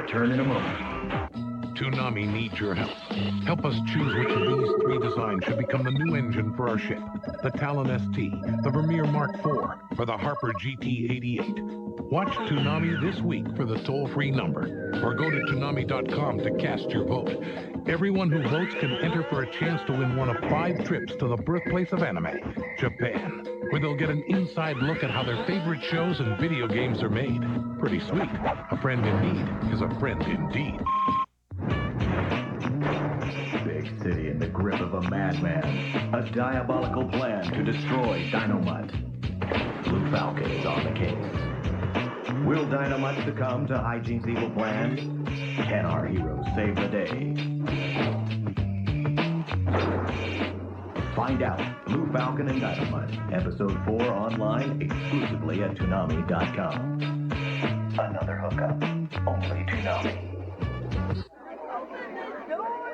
return in a moment. Toonami needs your help. Help us choose which of these 3 designs should become the new engine for our ship. The Talon ST, the Vermeer Mark IV, or the Harper GT88. Watch Toonami this week for the toll-free number, or go to Toonami.com to cast your vote. Everyone who votes can enter for a chance to win one of 5 trips to the birthplace of anime, Japan, where they'll get an inside look at how their favorite shows and video games are made. Pretty sweet. A friend in need is a friend indeed. Big city in the grip of a madman. A diabolical plan to destroy Dynamite. Blue Falcon is on the case. Will Dynamite succumb to Hygiene's evil plan? Can our heroes save the day? Find out. Blue Falcon and Dynamite. Episode 4 online exclusively at Toonami.com. Another hookup. Only Toonami.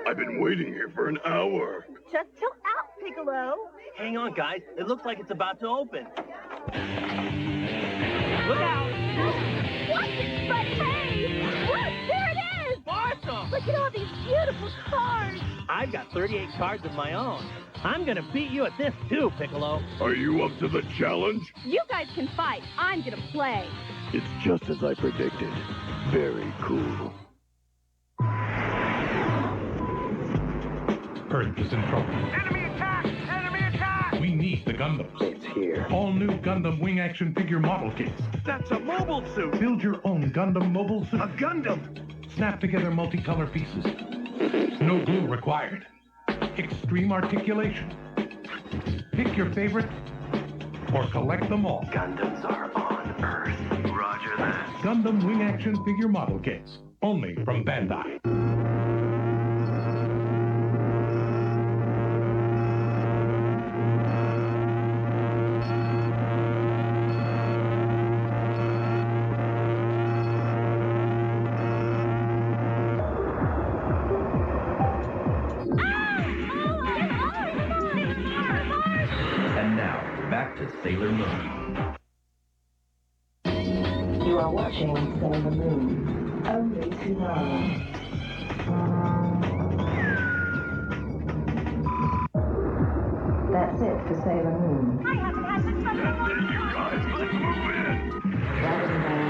I've been waiting here for an hour. Just chill out, Piccolo. Hang on, guys. It looks like it's about to open. Look out! What? But hey! Look, there it is! Awesome! Look at all these beautiful cars! I've got 38 cards of my own. I'm gonna beat you at this too, Piccolo. Are you up to the challenge? You guys can fight. I'm gonna play. It's just as I predicted. Very cool. Earth is in trouble. Enemy attack! Enemy attack! We need the Gundams. It's here. All new Gundam Wing action figure model kits. That's a mobile suit! Build your own Gundam mobile suit. A Gundam! Snap together multicolor pieces. No glue required. Extreme articulation. Pick your favorite or collect them all. Gundams are on Earth. Roger that. Gundam Wing action figure model kits. Only from Bandai. Back to Sailor Moon. You are watching Sailor Moon. Only Toonami. That's it for Sailor Moon. I haven't had the time. That's it, you guys. Let's move in. Dragonball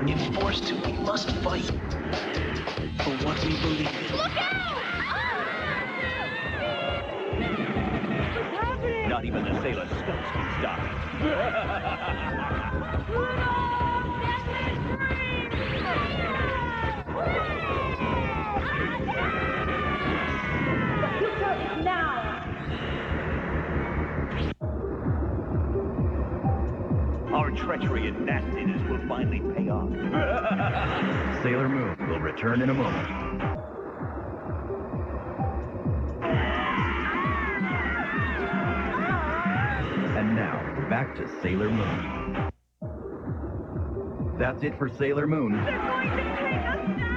Z It's forced to. We must fight for what we believe in. Look out! Not even the Sailor Scouts can stop it. Now! Our treachery and nastiness will finally pay off. Sailor Moon will return in a moment. And now, back to Sailor Moon. That's it for Sailor Moon. They're going to take us down!